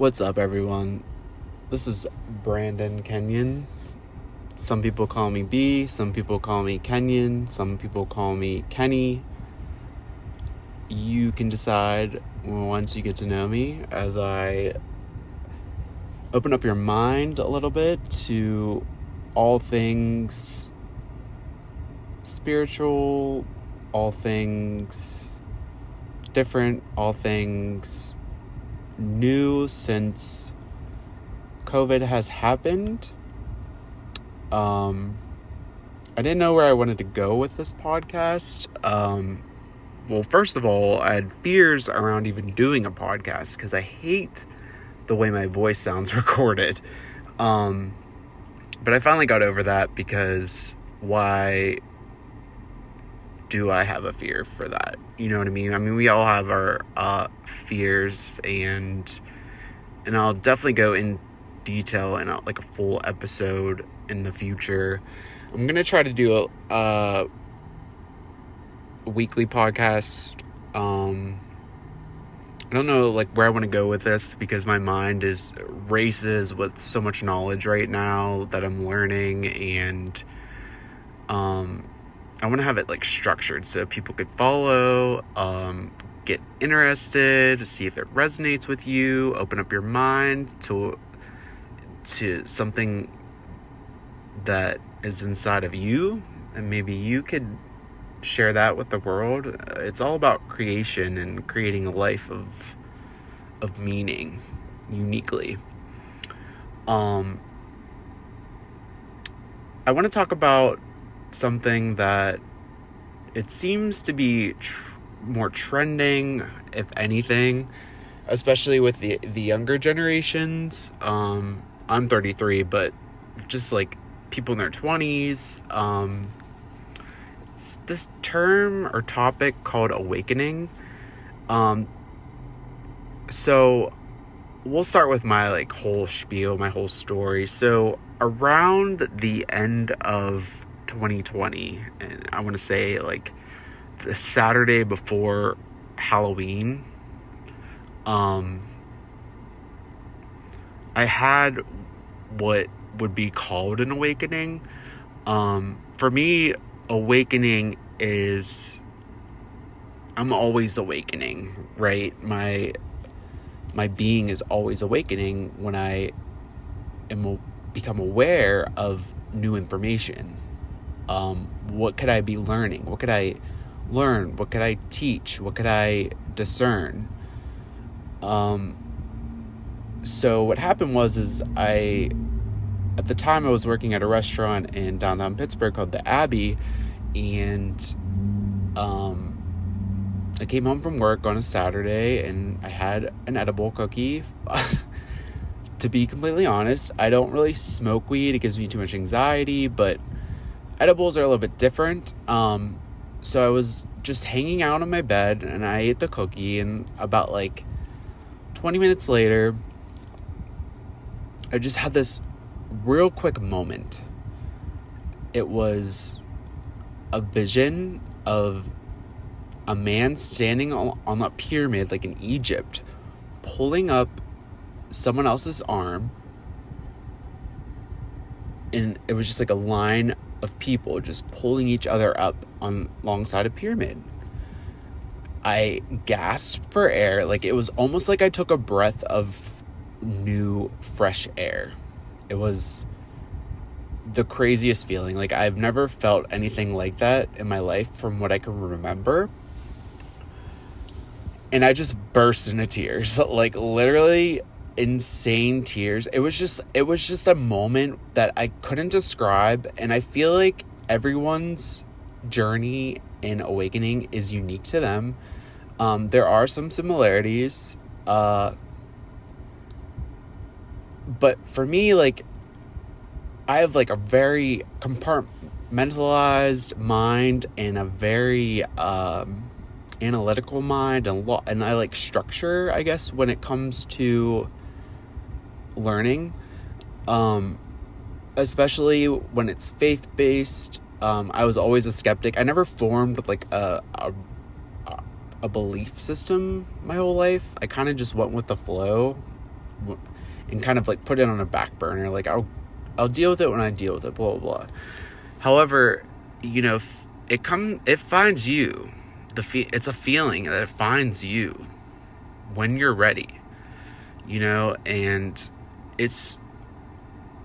What's up, everyone? This is Brandon Kenyon. Some people call me B, some people call me Kenyon, some people call me Kenny. You can decide once you get to know me as I open up your mind a little bit to all things spiritual, all things different, all things new since COVID has happened. I didn't know where I wanted to go with this podcast. Well, first of all, I had fears around even doing a podcast because I hate the way my voice sounds recorded. But I finally got over that because why do I have a fear for that? You know what I mean? I mean, we all have our fears, and I'll definitely go in detail in like a full episode in the future. I'm gonna try to do a weekly podcast. I don't know like where I want to go with this because my mind races with so much knowledge right now that I'm learning, and I want to have it like structured so people could follow, get interested, see if it resonates with you, open up your mind to something that is inside of you, and maybe you could share that with the world. It's all about creation and creating a life of meaning uniquely. I want to talk about something that it seems to be more trending, if anything, especially with the younger generations. I'm 33, but just like people in their 20s, it's this term or topic called awakening. So we'll start with my like whole spiel, my whole story. So around the end of 2020, and I want to say like the Saturday before Halloween, I had what would be called an awakening. For me, awakening is I'm always awakening, right? My being is always awakening when I become aware of new information. What could I be learning? What could I learn? What could I teach? What could I discern? So what happened was at the time I was working at a restaurant in downtown Pittsburgh called The Abbey, and I came home from work on a Saturday and I had an edible cookie. To be completely honest, I don't really smoke weed. It gives me too much anxiety, but edibles are a little bit different. So I was just hanging out on my bed and I ate the cookie, and about like 20 minutes later, I just had this real quick moment. It was a vision of a man standing on a pyramid like in Egypt, pulling up someone else's arm, and it was just like a line of people just pulling each other up alongside a pyramid. I gasped for air. Like it was almost like I took a breath of new fresh air. It was the craziest feeling. Like I've never felt anything like that in my life from what I can remember. And I just burst into tears, like literally insane tears. It was just a moment that I couldn't describe, and I feel like everyone's journey in awakening is unique to them. There are some similarities, but for me, like I have like a very compartmentalized mind and a very analytical mind, and I like structure, I guess, when it comes to learning, especially when it's faith-based. I was always a skeptic. I never formed like a belief system my whole life. I kind of just went with the flow. and kind of like put it on a back burner. Like I'll deal with it when I deal with it, blah, blah, blah. However, you know, it finds you. It's a feeling that it finds you when you're ready, you know, and it's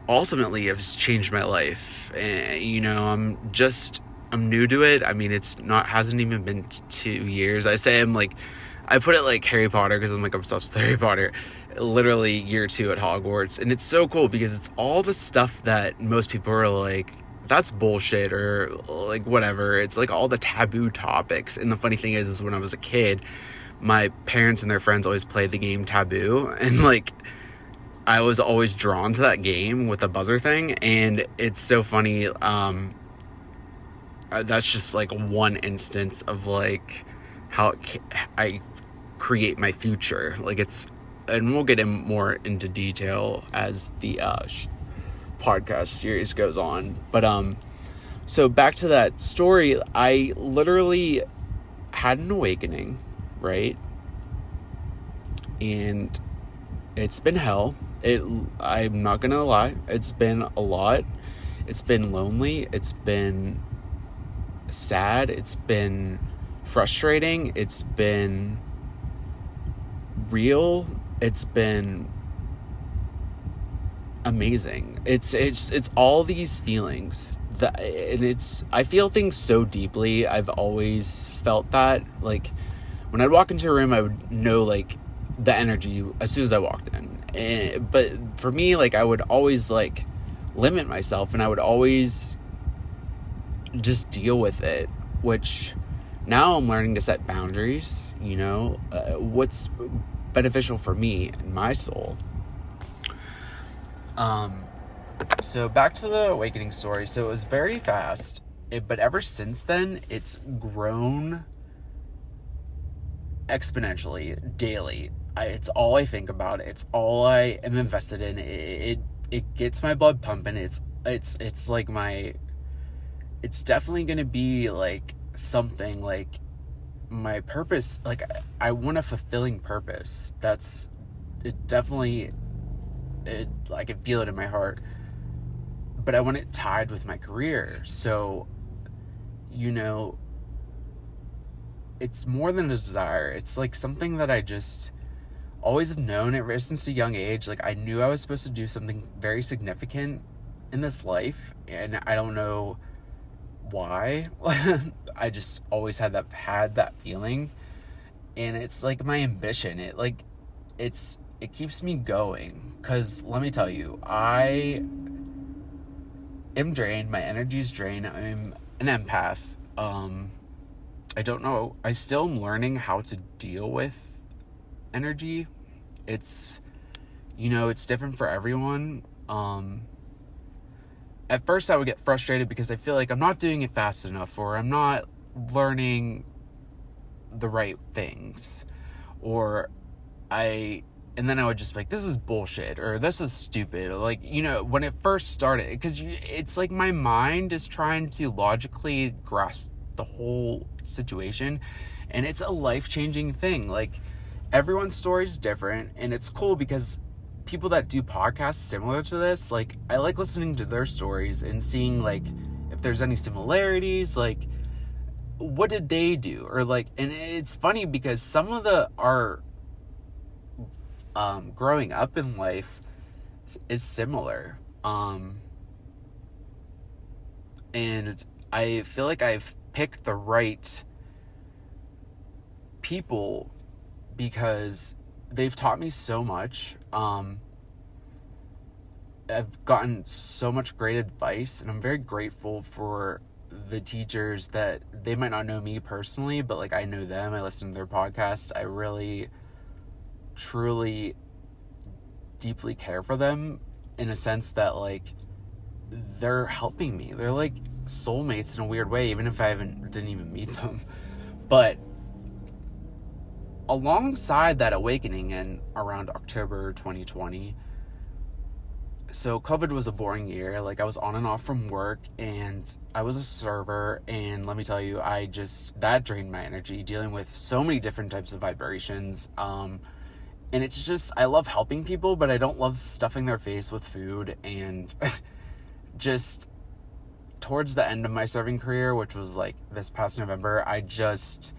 ultimately has changed my life. And, you know, I'm new to it. I mean, hasn't even been 2 years. I put it like Harry Potter because I'm like obsessed with Harry Potter. Literally year 2 at Hogwarts. And it's so cool because it's all the stuff that most people are like, that's bullshit, or like whatever. It's like all the taboo topics. And the funny thing is when I was a kid, my parents and their friends always played the game Taboo, and like I was always drawn to that game with the buzzer thing. And it's so funny. That's just like one instance of like how I create my future. Like and we'll get more into detail as the podcast series goes on. But so back to that story, I literally had an awakening, right? And it's been hell. I'm not gonna lie, it's been a lot. It's been lonely, it's been sad, it's been frustrating, it's been real, it's been amazing. It's all these feelings I feel things so deeply. I've always felt that, like when I'd walk into a room, I would know like the energy as soon as I walked in. But for me, like I would always like limit myself, and I would always just deal with it, which now I'm learning to set boundaries, you know, what's beneficial for me and my soul. So back to the awakening story. So it was very fast, but ever since then, it's grown exponentially daily. It's all I think about. It's all I am invested in. It gets my blood pumping. It's like it's definitely going to be like something like my purpose. Like I want a fulfilling purpose. I can feel it in my heart, but I want it tied with my career. So, you know, it's more than a desire. It's like something that I just always have known ever since a young age. Like I knew I was supposed to do something very significant in this life, and I don't know why. I just always had that feeling, and it's like my ambition. It keeps me going, because let me tell you, I am drained. My energy's drained. I'm an empath. I don't know. I still am learning how to deal with energy. It's, you know, it's different for everyone. At first I would get frustrated because I feel like I'm not doing it fast enough, or I'm not learning the right things, and then I would just be like, this is bullshit, or this is stupid. Like, you know, when it first started, because it's like my mind is trying to logically grasp the whole situation, and it's a life-changing thing. Like, everyone's story is different, and it's cool because people that do podcasts similar to this, like, I like listening to their stories and seeing, like, if there's any similarities, like, what did they do? Or, like, and it's funny because some of our growing up in life is similar. And I feel like I've picked the right people because they've taught me so much. I've gotten so much great advice, and I'm very grateful for the teachers that they might not know me personally, but like I know them. I listen to their podcast. I really truly deeply care for them, in a sense that like they're helping me. They're like soulmates in a weird way, even if I didn't even meet them. But alongside that awakening in around October 2020, so COVID was a boring year. Like I was on and off from work, and I was a server, and let me tell you, that drained my energy, dealing with so many different types of vibrations. And it's just, I love helping people, but I don't love stuffing their face with food. And just towards the end of my serving career, which was like this past November, I just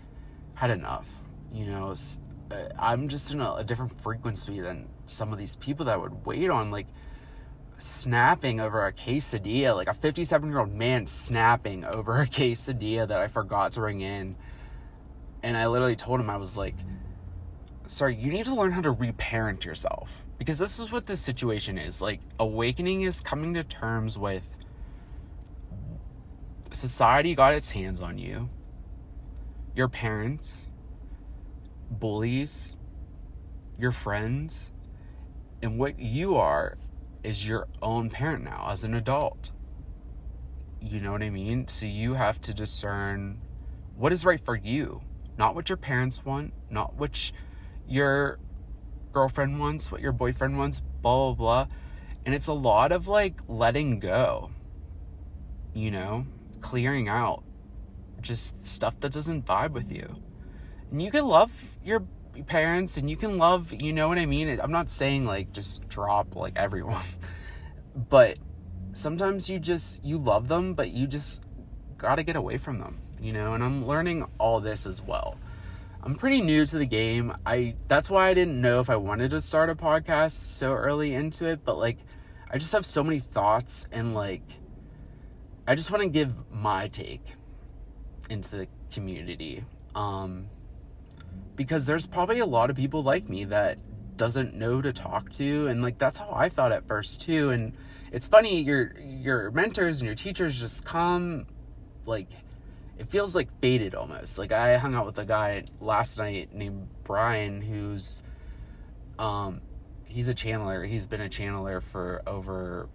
had enough. I'm just in a different frequency than some of these people that would wait on, like, snapping over a quesadilla, like a 57-year-old man snapping over a quesadilla that I forgot to bring in. And I literally told him, I was like, sorry, you need to learn how to reparent yourself, because this is what this situation is. Like, awakening is coming to terms with society got its hands on you, your parents, bullies, your friends, and what you are is your own parent now as an adult. You know what I mean? So you have to discern what is right for you, not what your parents want, not what your girlfriend wants, what your boyfriend wants, blah, blah, blah. And it's a lot of, like, letting go, clearing out just stuff that doesn't vibe with you. And you can love your parents, and you can love, you know what I mean? I'm not saying, like, just drop, like, everyone. But sometimes you love them, but you just gotta get away from them, And I'm learning all this as well. I'm pretty new to the game. That's why I didn't know if I wanted to start a podcast so early into it, but, like, I just have so many thoughts, and, like, I just want to give my take into the community. Because there's probably a lot of people like me that doesn't know who to talk to, and, like, that's how I felt at first too. And it's funny, your mentors and your teachers just come, like, it feels like faded almost. Like, I hung out with a guy last night named Brian, who's he's a channeler. He's been a channeler for over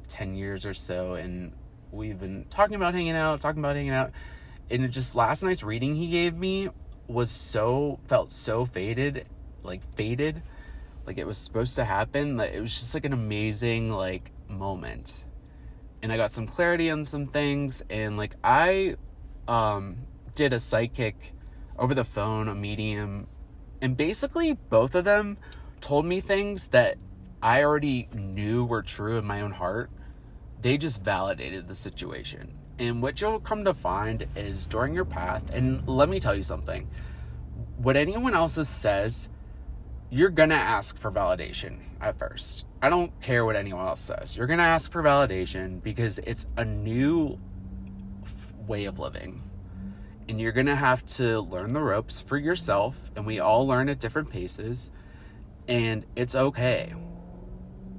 10 years or so, and we've been talking about hanging out, and it just, last night's reading he gave me felt so faded, like it was supposed to happen. Like, it was just, like, an amazing, like, moment. And I got some clarity on some things, and, like, I did a psychic over the phone, a medium, and basically both of them told me things that I already knew were true in my own heart. They just validated the situation. And what you'll come to find is, during your path, and let me tell you something, what anyone else says, you're gonna ask for validation at first. I don't care what anyone else says. You're gonna ask for validation because it's a new way of living. And you're gonna have to learn the ropes for yourself, and we all learn at different paces. And it's okay.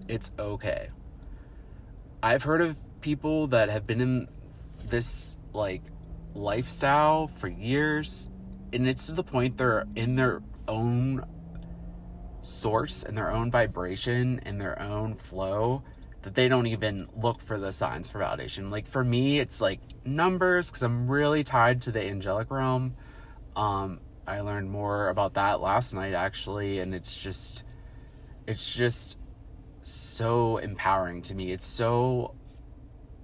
It's okay. I've heard of people that have been in this, like, lifestyle for years, and it's to the point they're in their own source and their own vibration and their own flow that they don't even look for the signs for validation. Like, for me, it's like numbers, because I'm really tied to the angelic realm. I learned more about that last night, actually, and it's just so empowering to me. It's so,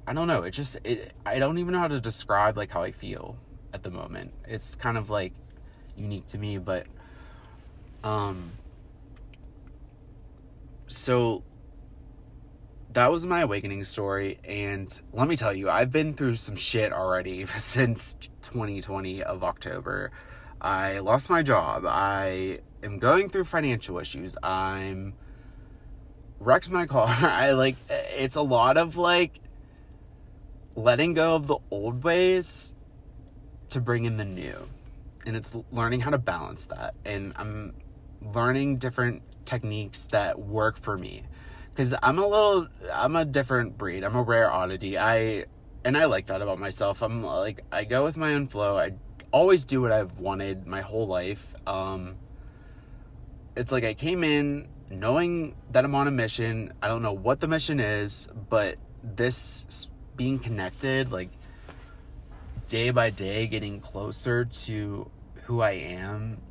I don't know, I don't even know how to describe, like, how I feel at the moment. It's kind of, like, unique to me, but so that was my awakening story. And let me tell you, I've been through some shit already since 2020 of October. I lost my job. I am going through financial issues. I'm wrecked my car. It's a lot of, like, letting go of the old ways to bring in the new. And it's learning how to balance that. And I'm learning different techniques that work for me. Because I'm a different breed. I'm a rare oddity. And I like that about myself. I'm like, I go with my own flow. I always do what I've wanted my whole life. It's like I came in knowing that I'm on a mission. I don't know what the mission is, but this being connected, like, day by day, getting closer to who I am,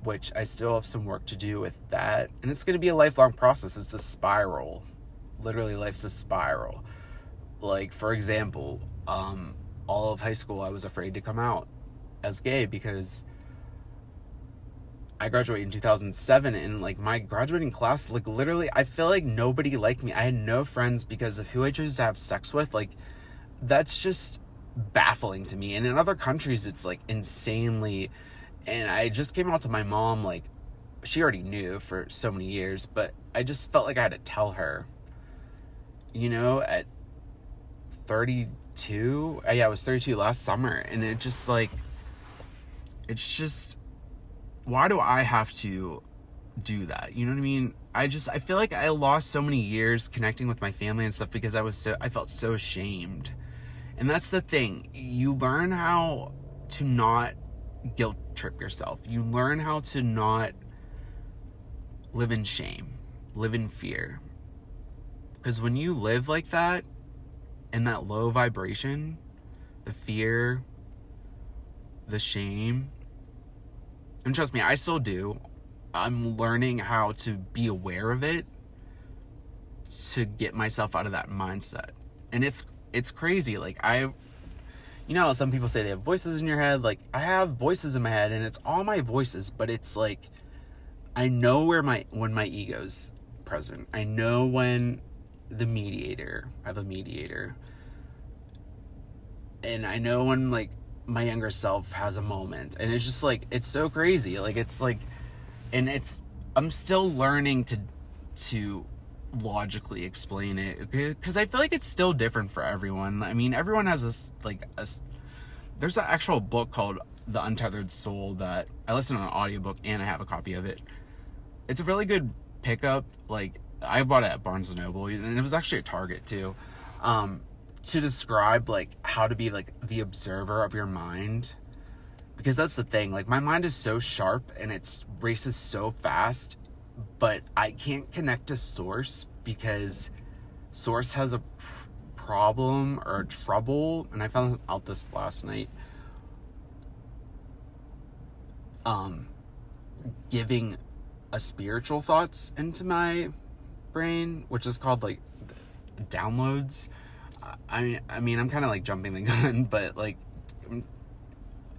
which I still have some work to do with that. And it's going to be a lifelong process. It's a spiral. Literally, life's a spiral. Like, for example, all of high school, I was afraid to come out as gay because I graduated in 2007, and like my graduating class, like literally, I feel like nobody liked me. I had no friends because of who I chose to have sex with. Like, that's just baffling to me. And in other countries, it's like insanely. And I just came out to my mom, like, she already knew for so many years, but I just felt like I had to tell her, at 32. Yeah, I was 32 last summer, and it's just, why do I have to do that? You know what I mean? I feel like I lost so many years connecting with my family and stuff because I felt so ashamed. And that's the thing. You learn how to not guilt trip yourself. You learn how to not live in shame, live in fear. Because when you live like that, in that low vibration, the fear, the shame, and trust me, I still do. I'm learning how to be aware of it to get myself out of that mindset. And it's crazy. Like, how some people say they have voices in your head. Like, I have voices in my head, and it's all my voices, but it's like, I know when my ego's present. I know when I have a mediator. And I know when, like, my younger self has a moment. And it's just, like, it's so crazy. Like, it's, like, and I'm still learning to logically explain it. Because I feel like it's still different for everyone. I mean, everyone has there's an actual book called The Untethered Soul that I listened to an audiobook, and I have a copy of it. It's a really good pickup. Like, I bought it at Barnes & Noble, and it was actually at Target too, to describe, like, how to be, like, the observer of your mind. Because that's the thing, like, my mind is so sharp, and it races so fast, but I can't connect to source, because source has a problem or trouble, and I found out this last night, giving a spiritual thoughts into my brain, which is called, like, downloads. I mean, I'm kind of, like, jumping the gun, but, like,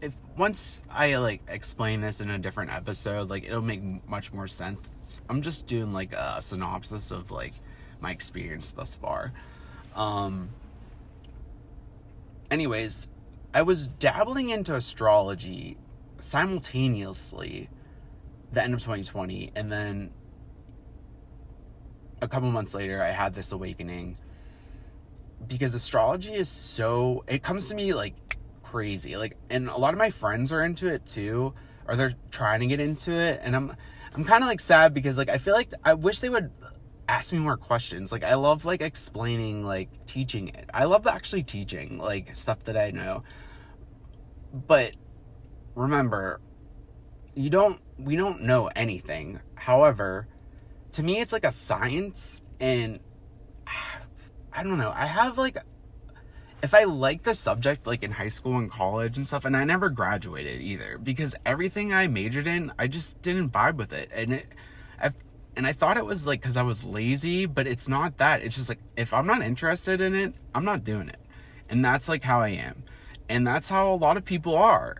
if once I, like, explain this in a different episode, like, it'll make much more sense. I'm just doing, like, a synopsis of, like, my experience thus far. Anyways, I was dabbling into astrology simultaneously the end of 2020, and then a couple months later I had this awakening, because astrology is it comes to me like crazy, like, and a lot of my friends are into it too, or they're trying to get into it, and I'm kind of like sad, because like I feel like I wish they would ask me more questions. Like, I love, like, explaining, like, teaching it. I love actually teaching, like, stuff that I know. But remember, we don't know anything. However, to me, it's like a science, and I don't know. I have, like, if I like the subject, like, in high school and college and stuff, and I never graduated either, because everything I majored in, I just didn't vibe with it. And I thought it was, like, because I was lazy, but it's not that. It's just, like, if I'm not interested in it, I'm not doing it. And that's, like, how I am. And that's how a lot of people are.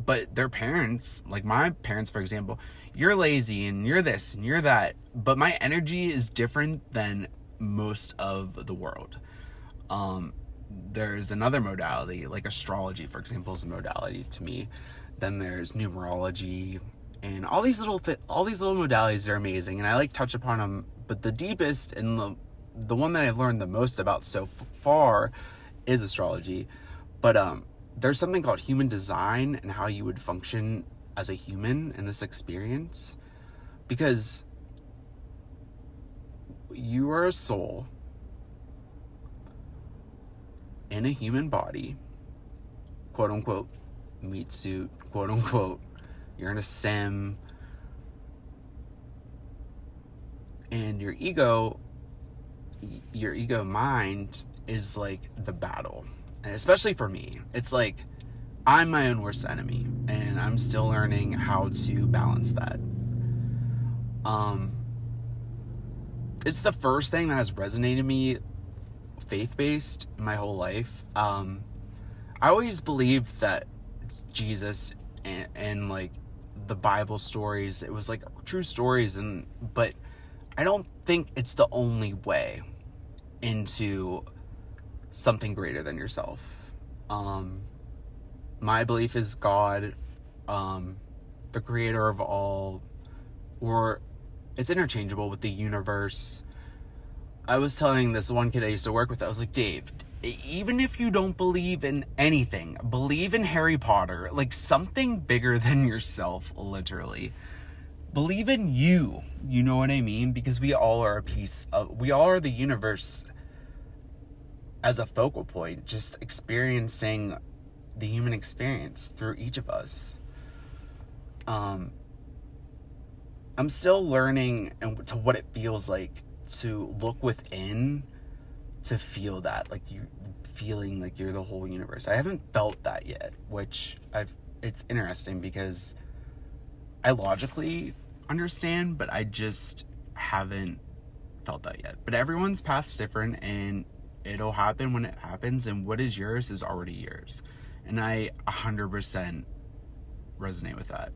But their parents, like my parents, for example, you're lazy, and you're this, and you're that. But my energy is different than most of the world. There's another modality, like astrology, for example, is a modality to me. Then there's numerology, and all these little modalities are amazing, and I like touch upon them. But the deepest and the one that I've learned the most about so far is astrology. But there's something called human design, and how you would function as a human in this experience, because you are a soul in a human body, quote unquote meat suit, quote unquote. You're in a sim, and your ego mind is like the battle. And especially for me, it's like I'm my own worst enemy, and I'm still learning how to balance that. It's the first thing that has resonated with me faith-based my whole life. I always believed that Jesus and like the Bible stories. It was like true stories, but I don't think it's the only way into something greater than yourself. My belief is God, the creator of all, or it's interchangeable with the universe. I was telling this one kid I used to work with, I was like, Dave, even if you don't believe in anything, believe in Harry Potter, like something bigger than yourself, literally. Believe in you, you know what I mean? Because we all are we all are the universe as a focal point, just experiencing the human experience through each of us. I'm still learning to what it feels like to look within, to feel that, like you feeling like you're the whole universe. I haven't felt that yet, which it's interesting because I logically understand, but I just haven't felt that yet. But everyone's path's different, and it'll happen when it happens, and what is yours is already yours. And I 100% resonate with that.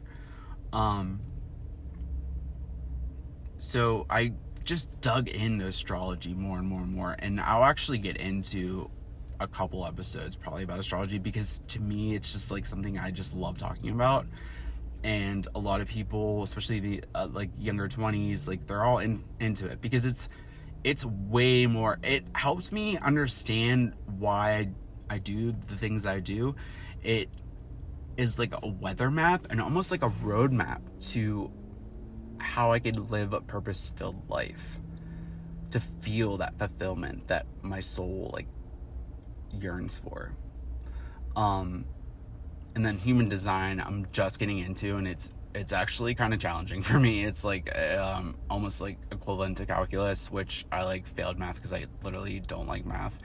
So I just dug into astrology more and more and more, and I'll actually get into a couple episodes probably about astrology, because to me it's just like something I just love talking about. And a lot of people, especially the like younger 20s, like they're all into it, because it's way more, it helps me understand why I do the things I do. It is like a weather map and almost like a road map to how I could live a purpose-filled life, to feel that fulfillment that my soul like yearns for. And then human design, I'm just getting into, and it's actually kind of challenging for me. It's like almost like equivalent to calculus, which I like failed math because I literally don't like math.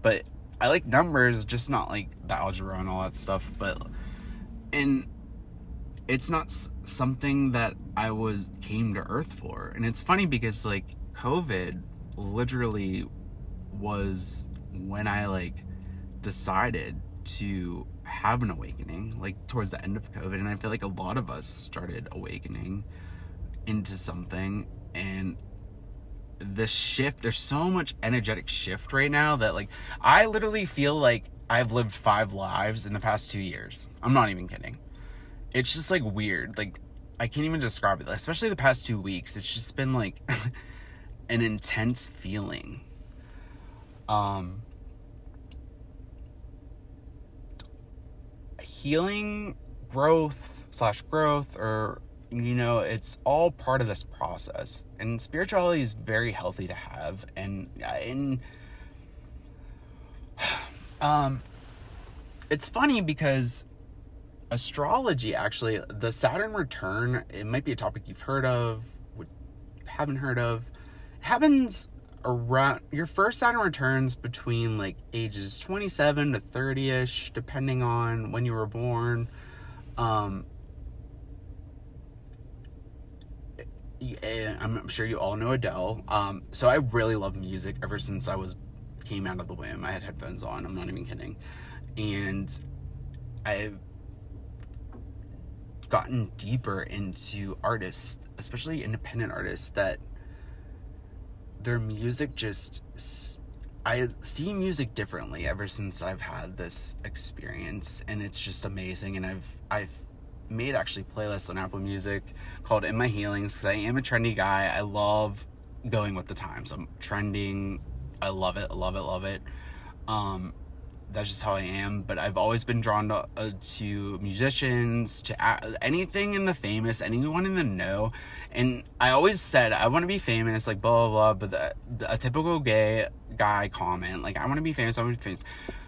But I like numbers, just not like the algebra and all that stuff. And it's not something that I came to Earth for. And it's funny because like COVID literally was when I like decided to have an awakening, like towards the end of COVID. And I feel like a lot of us started awakening into something, and the shift, there's so much energetic shift right now that like I literally feel like I've lived 5 lives in the past 2 years. I'm not even kidding. It's just like weird, like I can't even describe it, especially the past 2 weeks. It's just been like an intense feeling. Healing, growth, or you know, it's all part of this process, and spirituality is very healthy to have. And it's funny because astrology, actually, the Saturn return, it might be a topic you've heard of, haven't heard of. It happens around, your first Saturn returns between like ages 27 to 30ish, depending on when you were born. I'm sure you all know Adele. So I really love music ever since came out of the womb. I had headphones on, I'm not even kidding. And I've gotten deeper into artists, especially independent artists, that their music I see music differently ever since I've had this experience, and it's just amazing. And I've made actually playlists on Apple Music called In My Healings, because I am a trendy guy. I love going with the times. I'm trending. I love it. That's just how I am. But I've always been drawn to musicians, to anything in the famous, anyone in the know. And I always said I want to be famous, like blah blah blah. But a typical gay guy comment, like I want to be famous.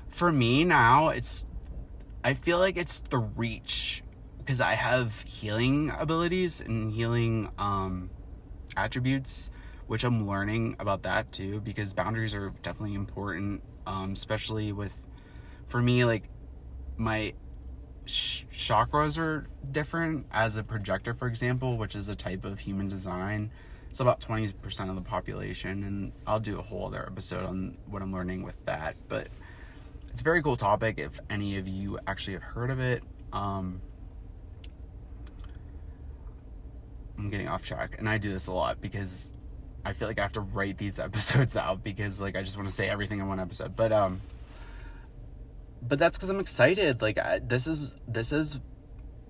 For me now, I feel like it's the reach, because I have healing abilities and healing attributes, which I'm learning about that too, because boundaries are definitely important, especially for me, like my chakras are different as a projector, for example, which is a type of human design. It's about 20% of the population, and I'll do a whole other episode on what I'm learning with that. But it's a very cool topic if any of you actually have heard of it. I'm getting off track, and I do this a lot because I feel like I have to write these episodes out because like I just want to say everything in one episode. But that's because I'm excited. Like this is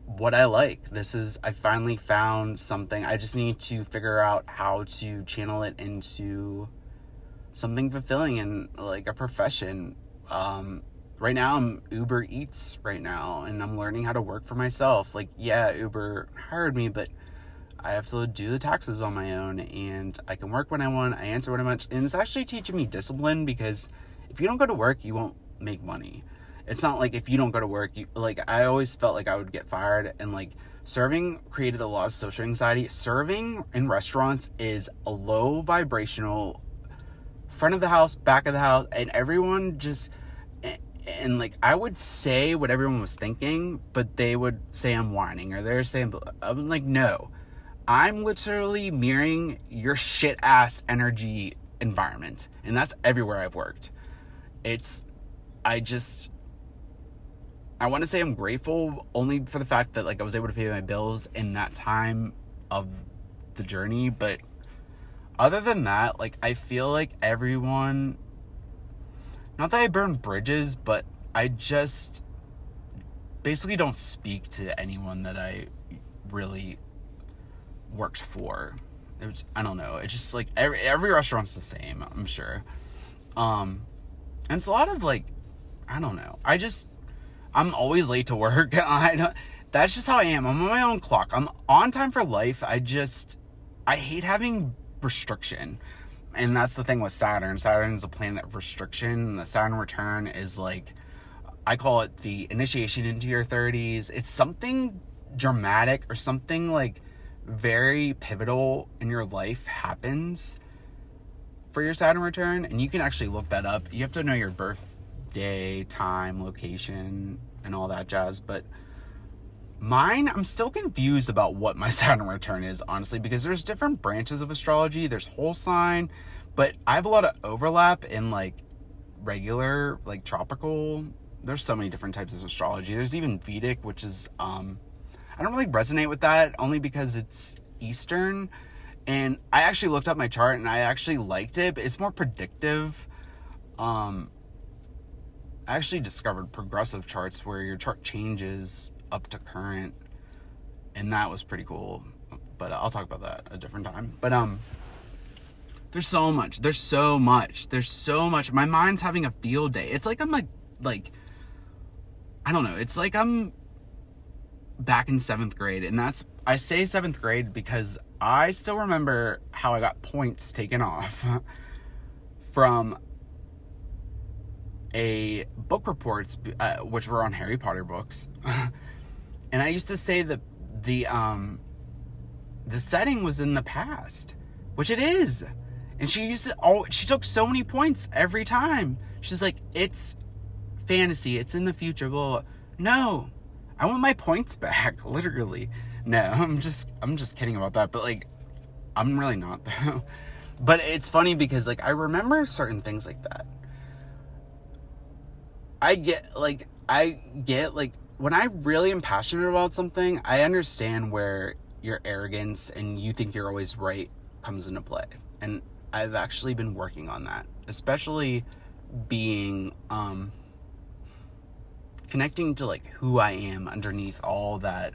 what I like. I finally found something. I just need to figure out how to channel it into something fulfilling and like a profession. Right now I'm Uber Eats right now, and I'm learning how to work for myself. Like, yeah, Uber hired me, but I have to do the taxes on my own, and I can work when I want, I answer when I want, and it's actually teaching me discipline, because if you don't go to work, you won't make money. It's not like if you don't go to work, I always felt like I would get fired, and like serving created a lot of social anxiety. Serving in restaurants is a low vibrational, front of the house, back of the house, and everyone just, and like I would say what everyone was thinking, but they would say I'm whining, or they're saying, I'm like, no, I'm literally mirroring your shit ass energy environment, and that's everywhere I've worked. I want to say I'm grateful only for the fact that like I was able to pay my bills in that time of the journey, but other than that, like I feel like everyone, not that I burn bridges, but I just basically don't speak to anyone that I really worked for. I don't know. It's just like every restaurant's the same, I'm sure. And it's a lot of like, I don't know. I'm always late to work. That's just how I am. I'm on my own clock. I'm on time for life. I hate having restriction. And that's the thing with Saturn. Saturn's a planet of restriction. The Saturn return is like, I call it the initiation into your 30s. It's something dramatic or something like very pivotal in your life happens for your Saturn return. And you can actually look that up. You have to know your birthday, time, location, and all that jazz. But mine, I'm still confused about what my Saturn return is, honestly, because there's different branches of astrology. There's whole sign, but I have a lot of overlap in like regular, like tropical. There's so many different types of astrology. There's even Vedic, which is, I don't really resonate with that, only because it's Eastern. And I actually looked up my chart and I actually liked it, but it's more predictive. I actually discovered progressive charts where your chart changes up to current, and that was pretty cool, but I'll talk about that a different time. But there's so much. My mind's having a field day. It's like I'm like I don't know, it's like I'm back in 7th grade, and I say 7th grade because I still remember how I got points taken off from a book reports, which were on Harry Potter books. And I used to say that the setting was in the past, which it is. And she took so many points every time. She's like, it's fantasy, it's in the future, blah, blah. No, I want my points back, literally. No, I'm just kidding about that, but like, I'm really not though. But it's funny because like, I remember certain things like that. I get like, when I really am passionate about something, I understand where your arrogance and you think you're always right comes into play. And I've actually been working on that, especially being, connecting to like who I am underneath all that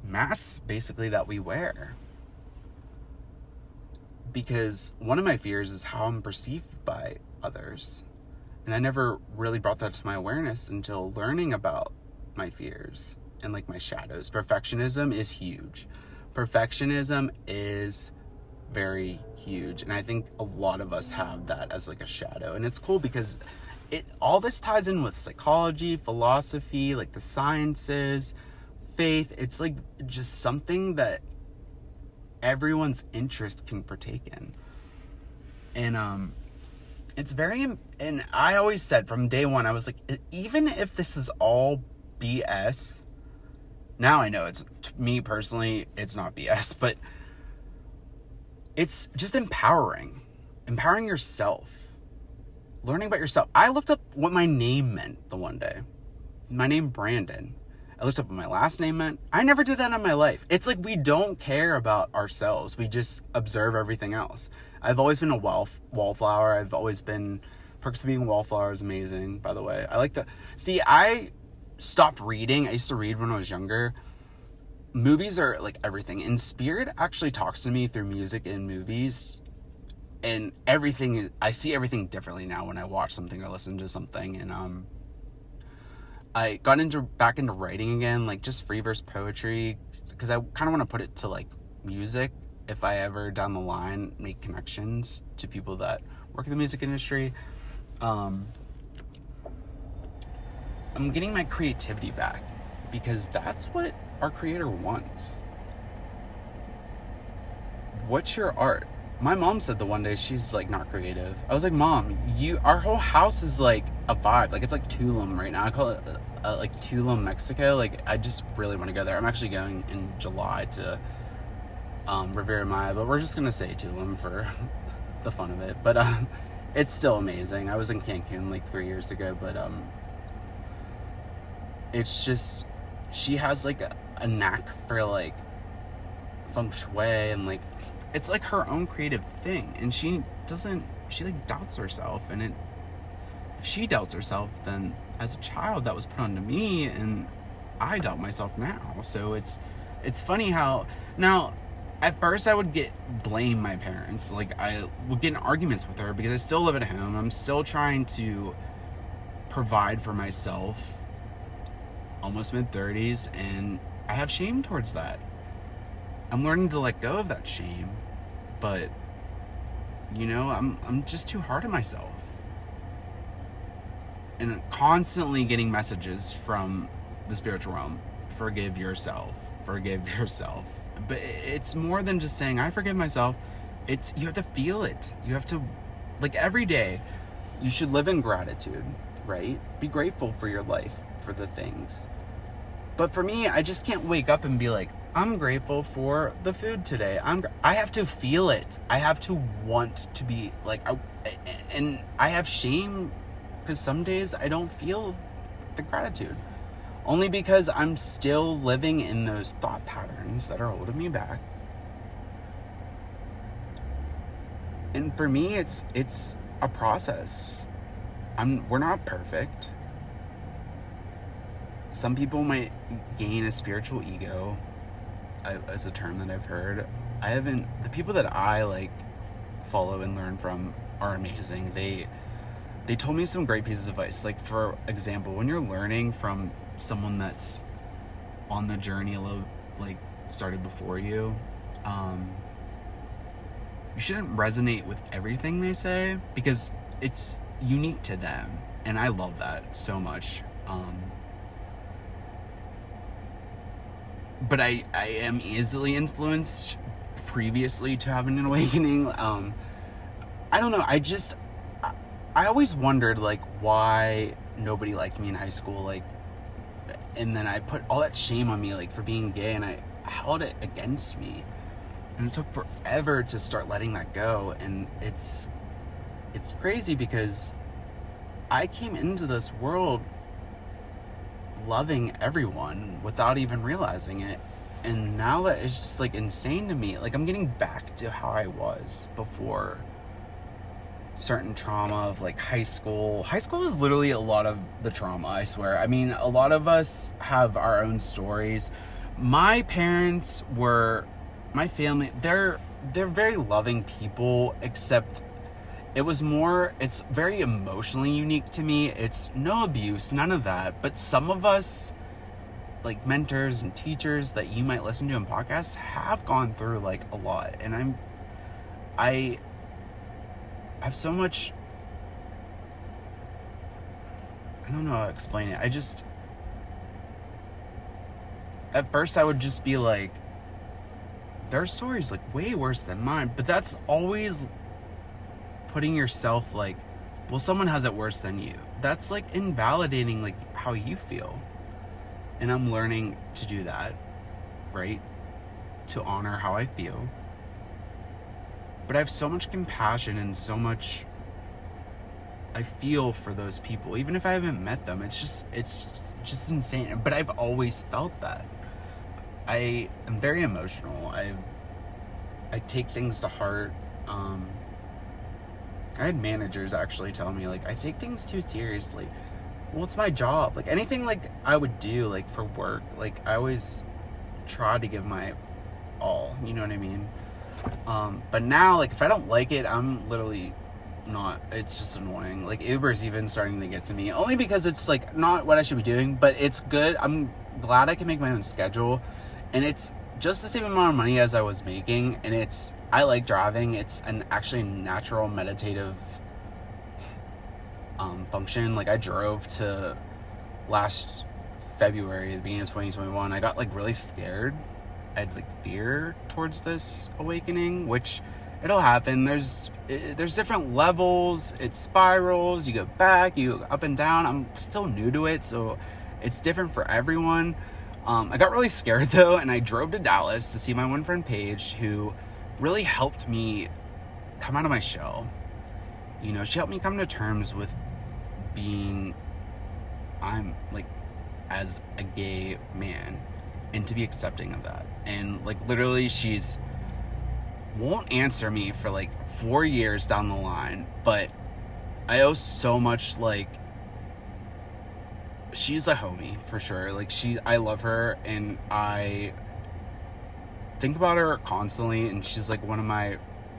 mask basically that we wear. Because one of my fears is how I'm perceived by others. And I never really brought that to my awareness until learning about my fears and like my shadows. Perfectionism is huge. Perfectionism is very huge. And I think a lot of us have that as like a shadow. And it's cool because all this ties in with psychology, philosophy, like the sciences, faith. It's like just something that everyone's interest can partake in. And it's very, and I always said from day one, I was like, even if this is all BS, now I know it's, to me personally, it's not BS, but it's just empowering yourself, learning about yourself. I looked up what my name meant the one day. My name, Brandon. I looked up what my last name meant. I never did that in my life. It's like we don't care about ourselves. We just observe everything else. I've always been a wallflower. I've always been... Perks of being a wallflower is amazing, by the way. I like that. See, I stopped reading. I used to read when I was younger. Movies are like everything. And Spirit actually talks to me through music and movies. And everything, I see everything differently now when I watch something or listen to something. And I got back into writing again, like just free verse poetry, because I kind of want to put it to like music if I ever down the line make connections to people that work in the music industry. I'm getting my creativity back, because that's what our creator wants. What's your art? My mom said the one day she's like not creative. I was like, Mom, our whole house is like a vibe. Like it's like Tulum right now. I call it like Tulum, Mexico. Like I just really want to go there. I'm actually going in July to Riviera Maya, but we're just gonna say Tulum for the fun of it. But it's still amazing. I was in Cancun like 3 years ago, but it's just, she has like a knack for like feng shui, and like it's like her own creative thing, and she like doubts herself, and if she doubts herself, then as a child that was put onto me, and I doubt myself now. So it's funny how now, at first I would blame my parents. Like I would get in arguments with her because I still live at home. I'm still trying to provide for myself, almost mid-30s, and I have shame towards that. I'm learning to let go of that shame, but you know, I'm just too hard on myself. And constantly getting messages from the spiritual realm, forgive yourself. But it's more than just saying I forgive myself. You have to feel it. You have to, like, every day you should live in gratitude, right? Be grateful for your life, for the things. But for me, I just can't wake up and be like, I'm grateful for the food today. I have to feel it. I have to want to be like, and I have shame because some days I don't feel the gratitude. Only because I'm still living in those thought patterns that are holding me back. And for me, it's a process. We're not perfect. Some people might gain a spiritual ego, as a term that I've heard. The people that I like follow and learn from are amazing. They told me some great pieces of advice. Like, for example, when you're learning from someone that's on the journey a little, like, started before you, you shouldn't resonate with everything they say, because it's unique to them, and I love that so much. But I am easily influenced previously to having an awakening. I don't know, I always wondered, like, why nobody liked me in high school, like, and then I put all that shame on me, like, for being gay, and I held it against me, and it took forever to start letting that go. And it's crazy, because I came into this world loving everyone without even realizing it, and now that it's just, like, insane to me. Like, I'm getting back to how I was before certain trauma of, like, high school. High school is literally a lot of the trauma, I swear. I mean, a lot of us have our own stories. My parents my family, they're very loving people, except it's very emotionally unique to me. It's no abuse, none of that. But some of us, like mentors and teachers that you might listen to in podcasts, have gone through, like, a lot. And I have so much, I don't know how to explain it. At first I would just be like, their story's, like, way worse than mine. But that's always putting yourself, like, well, someone has it worse than you. That's, like, invalidating, like, how you feel. And I'm learning to do that, right? To honor how I feel. But I have so much compassion and so much I feel for those people, even if I haven't met them. It's just insane. But I've always felt that. I am very emotional. I take things to heart. I had managers actually tell me, like, I take things too seriously. Well, it's my job. Like, anything, like, I would do, like, for work, like, I always try to give my all, you know what I mean? But now, like, if I don't like it, I'm literally not, it's just annoying. Like, Uber's even starting to get to me, only because it's, like, not what I should be doing, but it's good. I'm glad I can make my own schedule, and it's just the same amount of money as I was making, and I like driving. It's an actually natural meditative function. Like, I drove to last February, the beginning of 2021. I got, like, really scared. I had, like, fear towards this awakening, which it'll happen. There's different levels. It spirals. You go back, you go up and down. I'm still new to it, so it's different for everyone. I got really scared, though, and I drove to Dallas to see my one friend, Paige, who really helped me come out of my shell. You know, she helped me come to terms with I'm, like, as a gay man, and to be accepting of that. And, like, literally, she's won't answer me for, like, 4 years down the line, but I owe so much. Like, she's a homie for sure. Like, I love her, and I think about her constantly, and she's like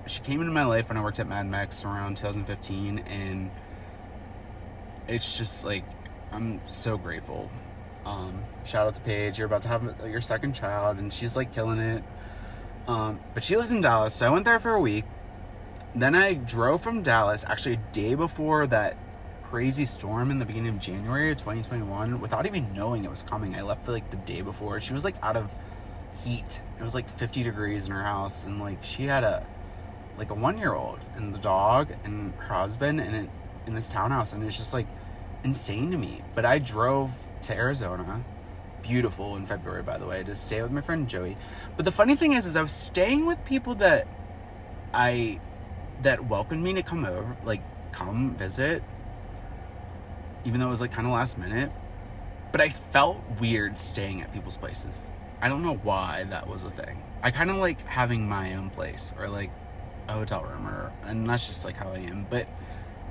she came into my life when I worked at Mad Mex around 2015, and it's just like, I'm so grateful. Shout out to Paige. You're about to have your second child, and she's, like, killing it. But she lives in Dallas, so I went there for a week. Then I drove from Dallas, actually a day before that crazy storm in the beginning of January of 2021, without even knowing it was coming. I left, like, the day before. She was, like, out of heat. It was, like, 50 degrees in her house, and, like, she had a 1-year-old and the dog and her husband in this townhouse, and it's just, like, insane to me. But I drove to Arizona, beautiful in February, by the way, to stay with my friend Joey. But the funny thing is I was staying with people that welcomed me to come visit, even though it was, like, kind of last minute. But I felt weird staying at people's places. I don't know why that was a thing. I kind of like having my own place, or, like, a hotel room, and that's just, like, how I am. But,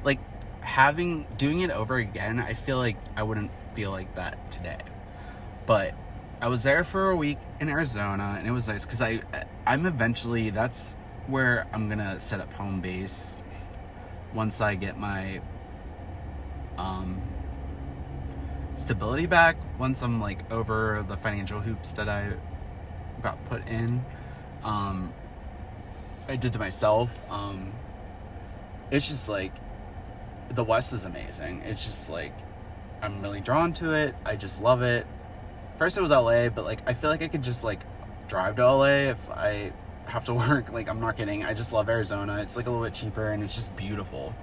like, doing it over again, I feel like I wouldn't feel like that today. But I was there for a week in Arizona, and it was nice, because I'm eventually, that's where I'm gonna set up home base once I get my stability back, once I'm, like, over the financial hoops that I got put in. I did to myself. It's just, like, the West is amazing. It's just, like, I'm really drawn to it. I just love it. First it was LA, but, like, I feel like I could just, like, drive to LA if I have to work. Like, I'm not kidding. I just love Arizona. It's, like, a little bit cheaper, and it's just beautiful.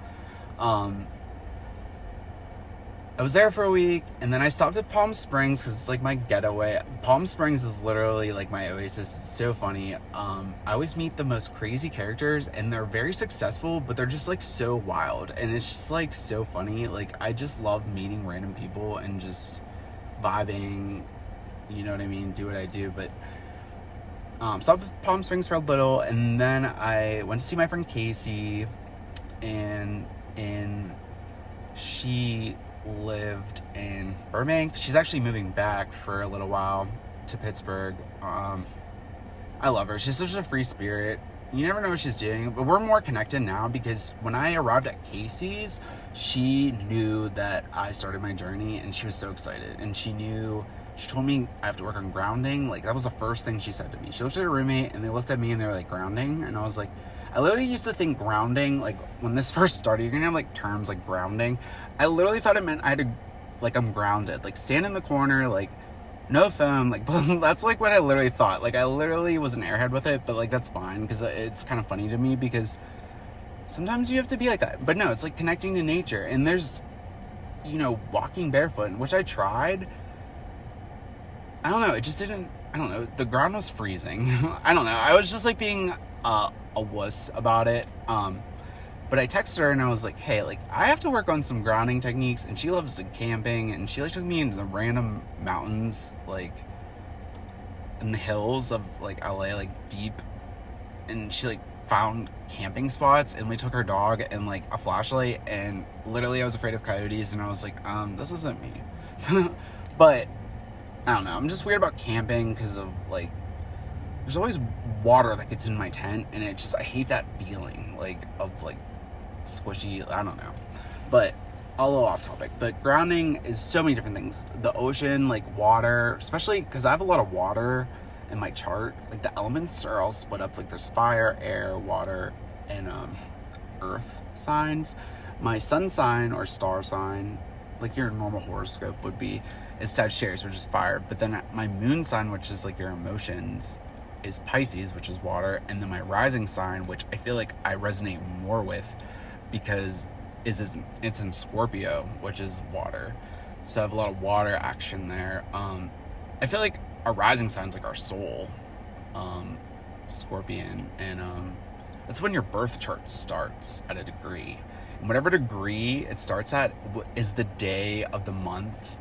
I was there for a week, and then I stopped at Palm Springs because it's, like, my getaway. Palm Springs is literally, like, my oasis. It's so funny. I always meet the most crazy characters, and they're very successful, but they're just, like, so wild, and it's just, like, so funny. Like, I just love meeting random people and just vibing, you know what I mean, do what I do. But stopped at Palm Springs for a little, and then I went to see my friend Casey, and she lived in Burbank. She's actually moving back for a little while to Pittsburgh. I love her. She's such a free spirit. You never know what she's doing, but we're more connected now, because when I arrived at Casey's, she knew that I started my journey, and she was so excited. And she told me I have to work on grounding. Like, that was the first thing she said to me. She looked at her roommate, and they looked at me, and they were like, grounding? And I was like, I literally used to think grounding, like, when this first started, you're gonna have, like, terms like grounding. I literally thought it meant I had to, like, I'm grounded. Like, stand in the corner, like, no phone, like, that's, like, what I literally thought. Like, I literally was an airhead with it, but, like, that's fine, because it's kind of funny to me, because sometimes you have to be like that. But no, it's, like, connecting to nature, and there's, you know, walking barefoot, which I tried. I don't know, it just didn't, I don't know, the ground was freezing. I don't know, I was just, like, being a wuss about it. But I texted her and I was like, hey, like, I have to work on some grounding techniques, and she loves like camping, and she like took me into some random mountains, like in the hills of like LA, like deep, and she like found camping spots, and we took her dog and like a flashlight, and literally I was afraid of coyotes, and I was like, this isn't me. But I don't know, I'm just weird about camping because of like, there's always water that gets in my tent, and I hate that feeling like of like squishy, I don't know. But a little off topic, but grounding is so many different things. The ocean, like water, especially because I have a lot of water in my chart. Like the elements are all split up, like there's fire, air, water, and earth signs. My sun sign or star sign, like your normal horoscope would be, is Sagittarius, which is fire. But then my moon sign, which is like your emotions, is Pisces, which is water. And then my rising sign, which I feel like I resonate more with because it's in Scorpio, which is water. So I have a lot of water action there. I feel like our rising sign's like our soul, Scorpion, and that's when your birth chart starts at a degree. And whatever degree it starts at is the day of the month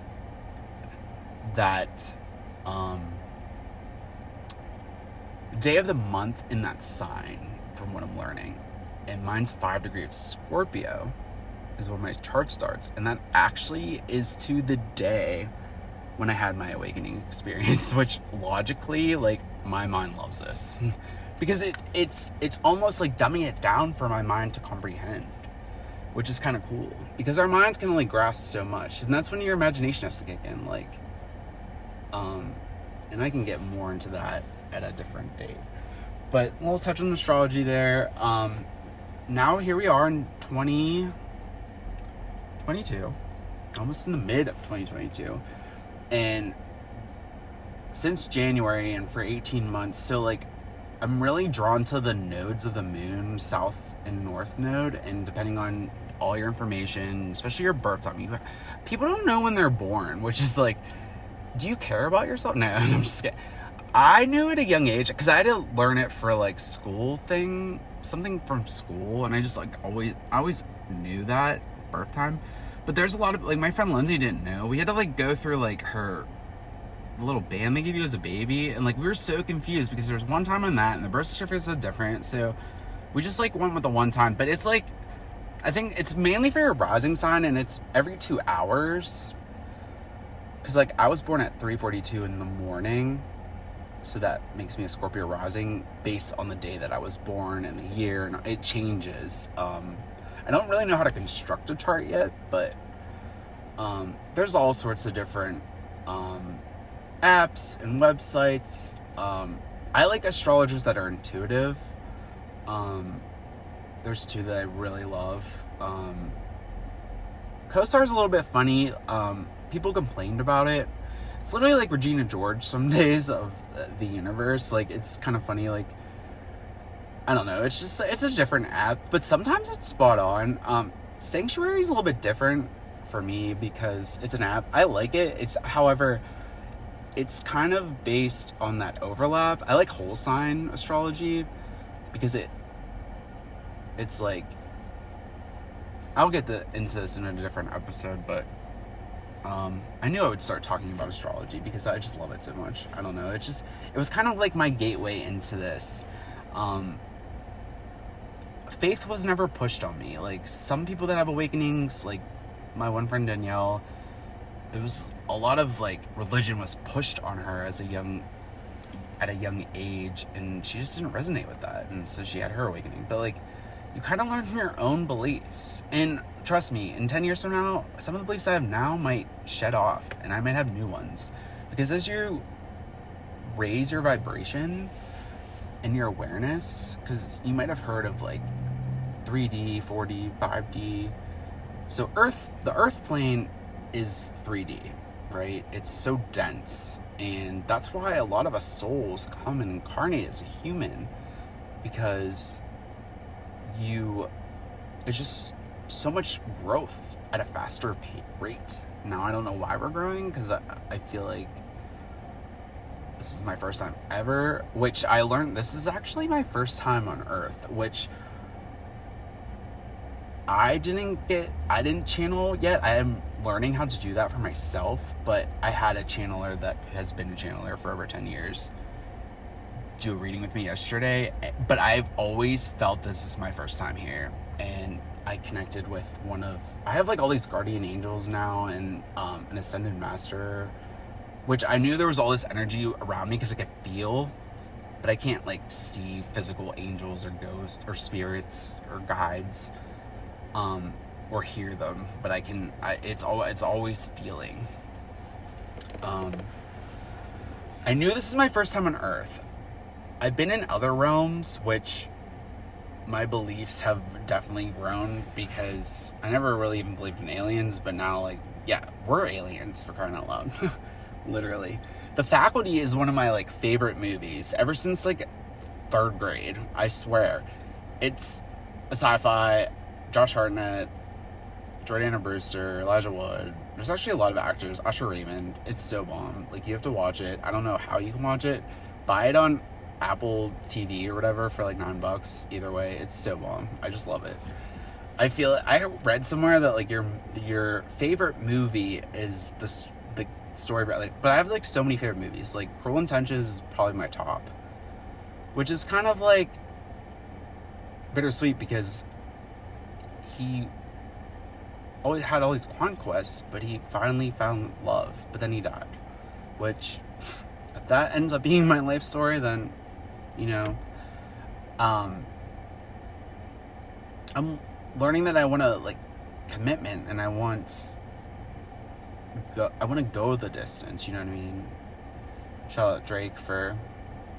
that in that sign, from what I'm learning. And mine's 5 degrees of Scorpio is where my chart starts, and that actually is to the day when I had my awakening experience, which logically, like, my mind loves this because it's almost like dumbing it down for my mind to comprehend, which is kind of cool because our minds can only grasp so much, and that's when your imagination has to kick in, like, and I can get more into that at a different date, but we'll touch on astrology there. Now here we are in 2022, almost in the mid of 2022, and since January and for 18 months, so like I'm really drawn to the nodes of the moon, south and north node, and depending on all your information, especially your birth time, people don't know when they're born, which is like, do you care about yourself? No, I'm just kidding. I knew at a young age because I had to learn it for like something from school, and I just like I always knew that birth time. But there's a lot of, like, my friend Lindsay didn't know. We had to like go through like the little band they give you as a baby, and like we were so confused because there was one time on that and the birth certificates are different, so we just like went with the one time. But it's like, I think it's mainly for your rising sign, and it's every 2 hours, because like I was born at 3:42 in the morning, so that makes me a Scorpio rising based on the day that I was born and the year, and it changes. I don't really know how to construct a chart yet, but there's all sorts of different apps and websites. I like astrologers that are intuitive. There's 2 that I really love. CoStar is a little bit funny. People complained about it. It's literally like Regina George some days of the universe. Like, it's kind of funny. Like, I don't know. It's a different app, but sometimes it's spot on. Sanctuary is a little bit different for me because it's an app. I like it. However, it's kind of based on that overlap. I like whole sign astrology because it's like, I'll get into this in a different episode, but I knew I would start talking about astrology because I just love it so much. I don't know. It was kind of like my gateway into this. Faith was never pushed on me. Like, some people that have awakenings, like my one friend Danielle, it was a lot of like religion was pushed on her at a young age, and she just didn't resonate with that, and so she had her awakening. But like, you kind of learn from your own beliefs, and trust me, in 10 years from now, some of the beliefs I have now might shed off, and I might have new ones, because as you raise your vibration and your awareness, because you might have heard of like 3D, 4D, 5D. So the earth plane is 3D, right? It's so dense, and that's why a lot of us souls come and incarnate as a human, because it's just so much growth at a faster rate. Now, I don't know why we're growing, because I feel like this is my first time ever, which I learned this is actually my first time on Earth, which I didn't channel yet. I am learning how to do that for myself, but I had a channeler that has been a channeler for over 10 years do a reading with me yesterday, but I've always felt this is my first time here, and I connected with I have like all these guardian angels now, and an ascended master, which I knew there was all this energy around me because I could feel, but I can't like see physical angels or ghosts or spirits or guides, or hear them, but it's always feeling. I knew this is my first time on Earth. I've been in other realms, which my beliefs have definitely grown, because I never really even believed in aliens, but now, like, yeah, we're aliens, for crying out loud. Literally. The Faculty is one of my, like, favorite movies ever since, like, 3rd grade. I swear. It's a sci-fi, Josh Hartnett, Jordana Brewster, Elijah Wood. There's actually a lot of actors. Usher Raymond. It's so bomb. Like, you have to watch it. I don't know how you can watch it. Buy it on Apple TV or whatever for like $9. Either way, it's so bomb. I just love it. I read somewhere that like your favorite movie is the story about, like, but I have like so many favorite movies. Like Cruel Intentions is probably my top, which is kind of like bittersweet because he always had all these conquests, but he finally found love, but then he died. Which, if that ends up being my life story, then, you know, I'm learning that I want to, like, commitment, and I want to go the distance, you know what I mean? Shout out Drake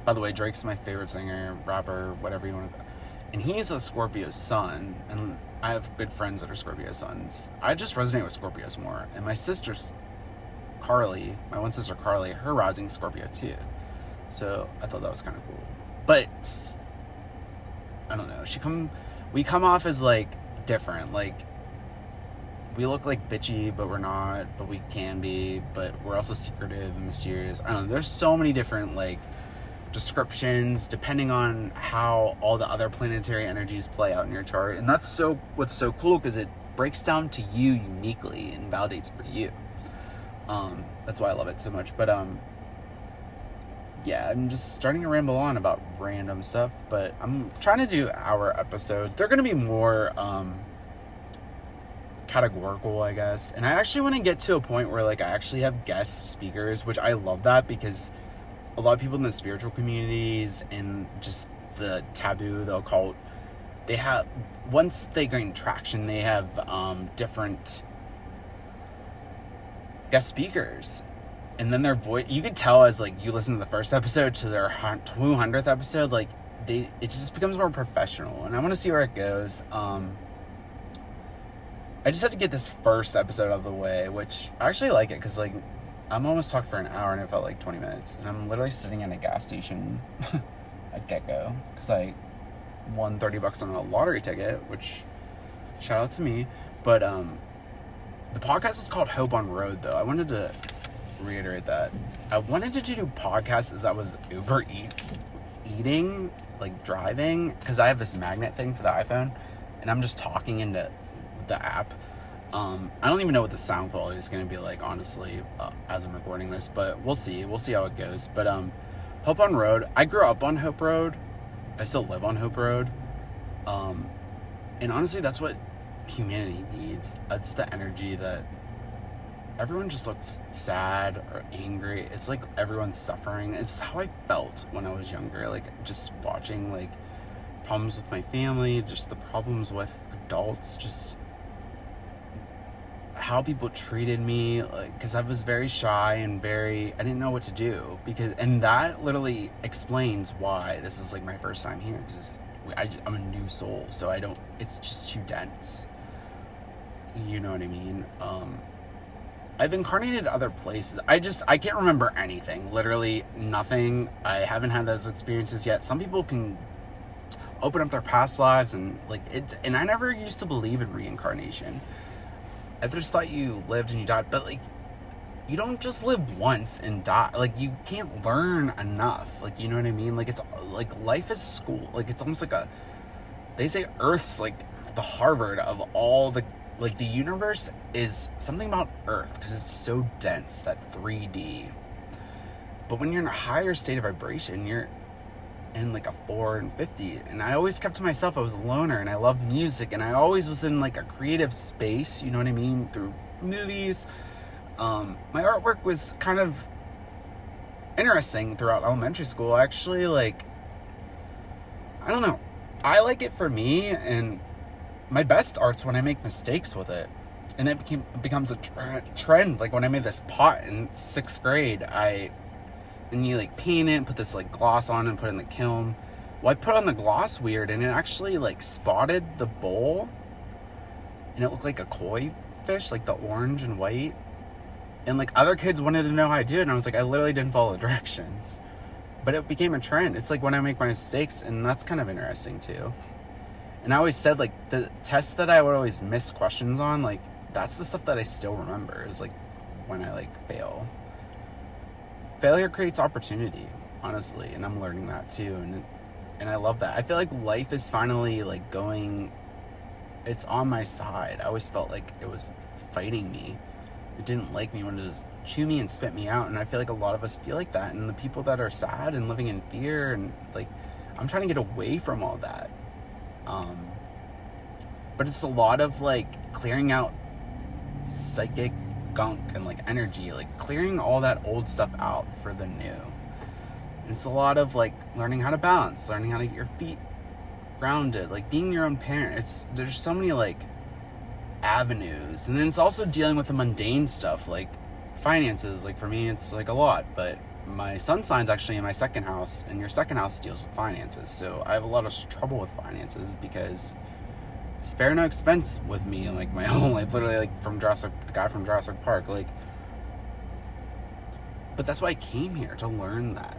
by the way, Drake's my favorite singer, rapper, whatever you want to, and he's a Scorpio sun, and I have good friends that are Scorpio suns. I just resonate with Scorpios more, and my sister's Carly, my one sister Carly, her rising Scorpio too, so I thought that was kind of cool. But I don't know, we come off as like different, like we look like bitchy, but we're not, but we can be, but we're also secretive and mysterious. I don't know, there's so many different like descriptions depending on how all the other planetary energies play out in your chart, and that's what's so cool, because it breaks down to you uniquely and validates for you. That's why I love it so much. But yeah, I'm just starting to ramble on about random stuff, but I'm trying to do hour episodes. They're going to be more categorical, I guess. And I actually want to get to a point where like I actually have guest speakers, which I love that, because a lot of people in the spiritual communities and just the taboo, the occult, they have, once they gain traction, they have different guest speakers, and then their voice, you could tell as like you listen to the first episode to their 200th episode, like it just becomes more professional, and I want to see where it goes. I just had to get this first episode out of the way, which I actually like it, because like I'm almost talking for an hour and it felt like 20 minutes, and I'm literally sitting in a gas station at get-go because I won $30 on a lottery ticket, which shout out to me. But the podcast is called Hope on Road, though. I wanted to reiterate that. I wanted to do podcasts as I was Uber Eats eating, like driving, because I have this magnet thing for the iPhone, and I'm just talking into the app. I don't even know what the sound quality is going to be like, honestly, as I'm recording this, but we'll see how it goes. But Hope on Road, I grew up on Hope Road. I still live on Hope Road. And honestly, that's what humanity needs. It's the energy that everyone just looks sad or angry. It's like everyone's suffering. It's how I felt when I was younger, like just watching like problems with my family, just the problems with adults, just how people treated me, like, because I was very shy and I didn't know what to do, and that literally explains why this is like my first time here, because I'm a new soul, so it's just too dense, you know what I mean? I've incarnated other places. I can't remember anything, literally nothing. I haven't had those experiences yet. Some people can open up their past lives and like it, and I never used to believe in reincarnation. I just thought you lived and you died, but like you don't just live once and die. Like you can't learn enough, like, you know what I mean? Like it's like life is school. Like it's almost like they say Earth's like the Harvard of all the, like, the universe is something about Earth because it's so dense, that 3D. But when you're in a higher state of vibration, you're in like a 450. And I always kept to myself. I was a loner and I loved music, and I always was in like a creative space, you know what I mean, through movies. My artwork was kind of interesting throughout elementary school. Actually, like, I don't know, I like it for me, and my best art's when I make mistakes with it, and it becomes a trend. Like when I made this pot in 6th grade, and you like paint it and put this like gloss on and put it in the kiln. Well, I put on the gloss weird, and it actually like spotted the bowl, and it looked like a koi fish, like the orange and white. And like other kids wanted to know how I do it, and I was like, I literally didn't follow the directions. But it became a trend. It's like when I make my mistakes, and that's kind of interesting too. And I always said, like, the tests that I would always miss questions on, like, that's the stuff that I still remember, is like when I like fail. Failure creates opportunity, honestly, and I'm learning that too, and I love that. I feel like life is finally like going, it's on my side. I always felt like it was fighting me. It didn't like me, wanted to just chew me and spit me out, and I feel like a lot of us feel like that. And the people that are sad and living in fear, and like, I'm trying to get away from all that. But it's a lot of like clearing out psychic gunk and like energy, like clearing all that old stuff out for the new. And it's a lot of like learning how to balance, learning how to get your feet grounded, like being your own parent. There's so many like avenues. And then it's also dealing with the mundane stuff, like finances. Like for me, it's like a lot, but my sun sign's actually in my 2nd house, and your 2nd house deals with finances. So I have a lot of trouble with finances because spare no expense with me in like my whole life, literally, like from the guy from Jurassic Park, like. But that's why I came here, to learn that,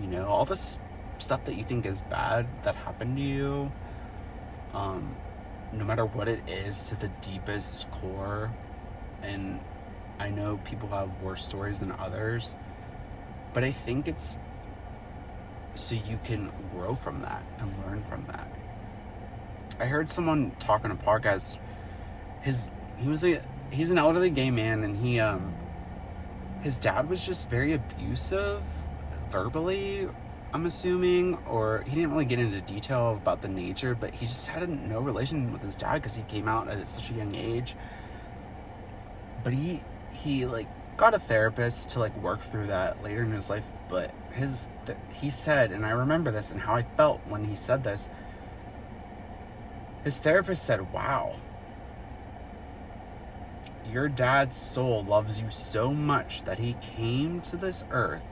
you know, all this stuff that you think is bad that happened to you, no matter what it is, to the deepest core. And I know people have worse stories than others, but I think it's so you can grow from that and learn from that. I heard someone talk on a podcast. He's an elderly gay man, and his dad was just very abusive verbally, I'm assuming, or he didn't really get into detail about the nature, but he just had no relation with his dad because he came out at such a young age. But he like got a therapist to like work through that later in his life. But he said, and I remember this and how I felt when he said this, his therapist said, wow, your dad's soul loves you so much that he came to this earth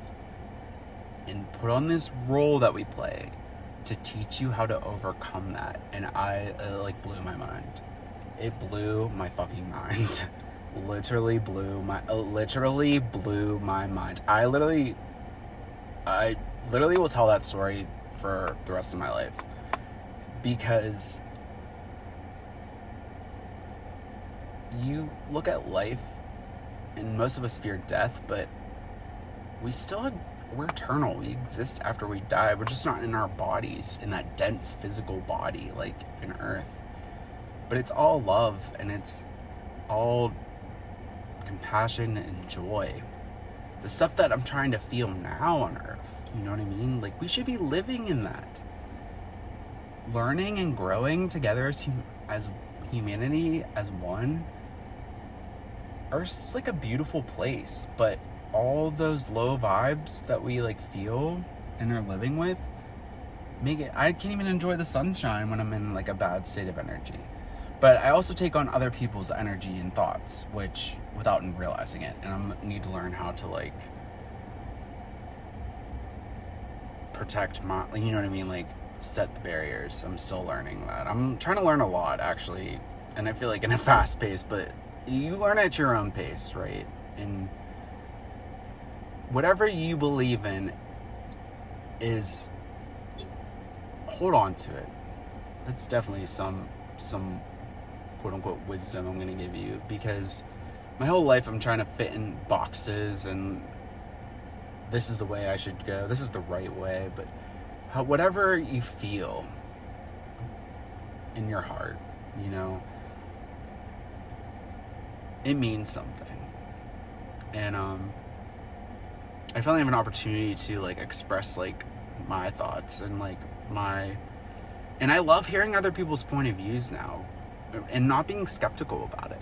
and put on this role that we play to teach you how to overcome that. And it like blew my mind. It blew my fucking mind. literally blew my mind. I literally will tell that story for the rest of my life, because you look at life, and most of us fear death, but we're eternal. We exist after we die. We're just not in our bodies, in that dense physical body like in Earth. But it's all love, and it's all compassion and joy. The stuff that I'm trying to feel now on Earth, you know what I mean? Like, we should be living in that, learning and growing together as humanity, as one. Earth's like a beautiful place, but all those low vibes that we like feel and are living with I can't even enjoy the sunshine when I'm in like a bad state of energy. But I also take on other people's energy and thoughts, which without realizing it, and I need to learn how to like protect my, you know what I mean, like set the barriers. I'm still learning that. I'm trying to learn a lot, actually, and I feel like in a fast pace, but you learn at your own pace, right? And whatever you believe in is, hold on to it. That's definitely some quote-unquote wisdom I'm going to give you, because my whole life I'm trying to fit in boxes, and this is the way I should go, this is the right way. But whatever you feel in your heart, you know, it means something. And I finally have an opportunity to like express like my thoughts and like and I love hearing other people's point of views now and not being skeptical about it,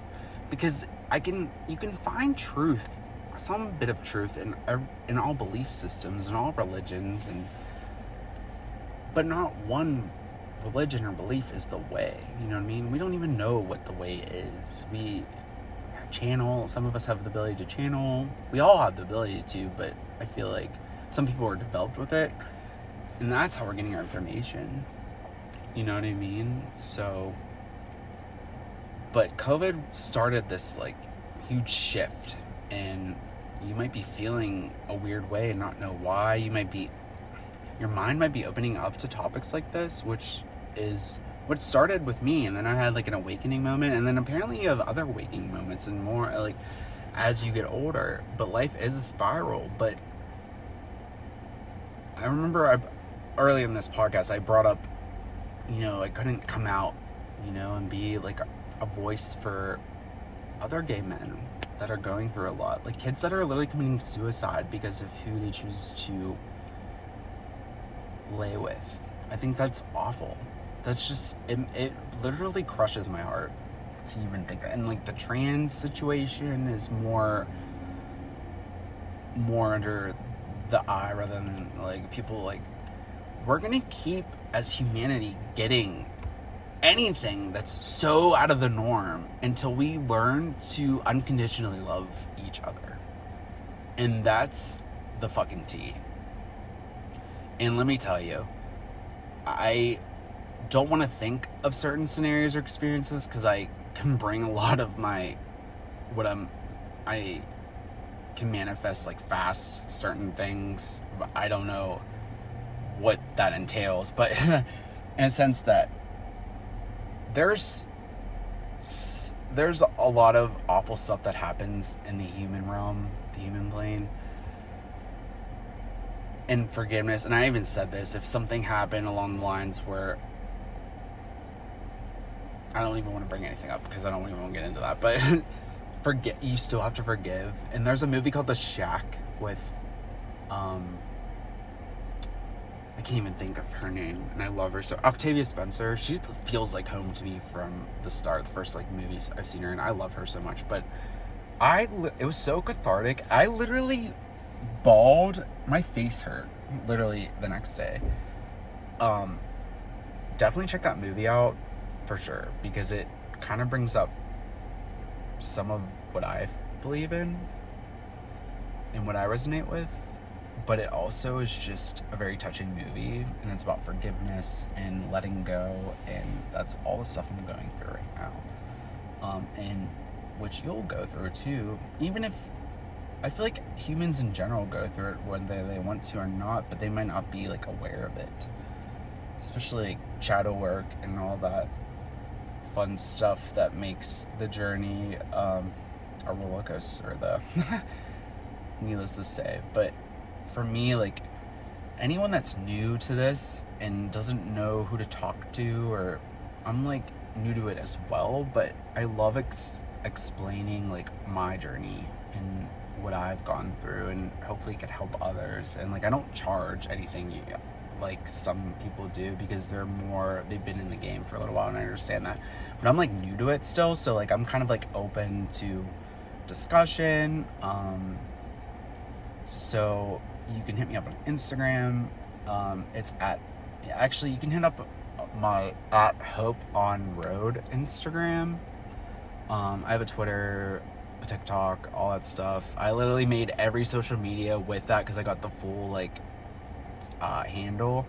because you can find truth, some bit of truth in all belief systems and all religions, but not one religion or belief is the way. You know what I mean? We don't even know what the way is. We channel, some of us have the ability to channel. We all have the ability to, but I feel like some people are developed with it, and that's how we're getting our information. You know what I mean? So, but COVID started this like huge shift, and you might be feeling a weird way and not know why. Your mind might be opening up to topics like this, which is what started with me. And then I had like an awakening moment, and then apparently you have other awakening moments and more like as you get older. But life is a spiral. But I remember early in this podcast I brought up, you know, I couldn't come out, you know, and be like a voice for other gay men that are going through a lot, like kids that are literally committing suicide because of who they choose to lay with. I think that's awful. That's just it literally crushes my heart to even think that. And like the trans situation is more under the eye rather than like people like, we're gonna keep as humanity getting anything that's so out of the norm until we learn to unconditionally love each other. And that's the fucking tea. And let me tell you, I don't want to think of certain scenarios or experiences because I can bring a lot of I can manifest like fast certain things, but I don't know what that entails. But in a sense that there's a lot of awful stuff that happens in the human realm, the human plane, and forgiveness. And I even said this, if something happened along the lines where, I don't even want to bring anything up because I don't even want to get into that, but you still have to forgive. And there's a movie called The Shack with I can't even think of her name, and I love her so. Octavia Spencer. She feels like home to me from the start. The first like movies I've seen her in, I love her so much. But it was so cathartic. I literally bawled. My face hurt literally the next day. Definitely check that movie out for sure, because it kind of brings up some of what I believe in and what I resonate with. But it also is just a very touching movie, and it's about forgiveness and letting go, and that's all the stuff I'm going through right now. And which you'll go through too, even if I feel like humans in general go through it whether they want to or not, but they might not be like aware of it. Especially like shadow work and all that fun stuff that makes the journey a roller coaster, though. Needless to say. But for me, like, anyone that's new to this and doesn't know who to talk to, or I'm like new to it as well, but I love explaining like my journey and what I've gone through, and hopefully it could help others. And like, I don't charge anything like some people do, because they've been in the game for a little while, and I understand that, but I'm like new to it still, so like I'm kind of like open to discussion. So you can hit me up on Instagram. You can hit up my @HopeOnRoad Instagram. I have a Twitter, a TikTok, all that stuff. I literally made every social media with that because I got the full like handle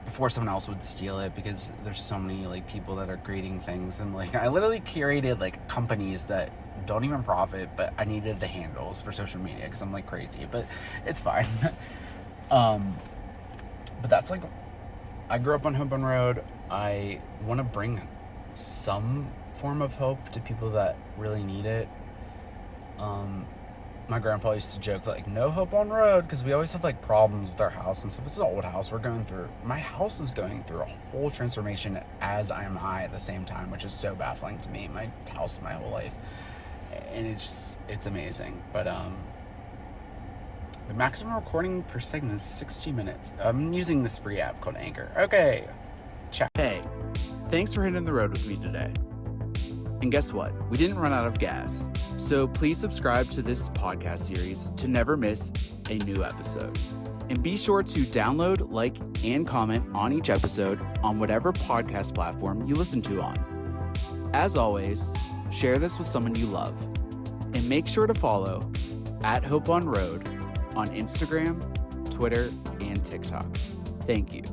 before someone else would steal it, because there's so many like people that are creating things, and like I literally curated like companies that don't even profit, but I needed the handles for social media because I'm like crazy, but it's fine. But that's like, I grew up on Hope on Road. I want to bring some form of hope to people that really need it. my grandpa used to joke like, no hope on road, because we always have like problems with our house and stuff. It's an old house. My house is going through a whole transformation as am I at the same time, which is so baffling to me. My house, my whole life, and it's amazing. But the maximum recording per segment is 60 minutes. I'm using this free app called Anchor. Okay, ciao. Hey, thanks for hitting the road with me today. And guess what? We didn't run out of gas. So please subscribe to this podcast series to never miss a new episode. And be sure to download, like, and comment on each episode on whatever podcast platform you listen to on. As always, share this with someone you love. And make sure to follow @HopeOnRoad on Instagram, Twitter, and TikTok. Thank you.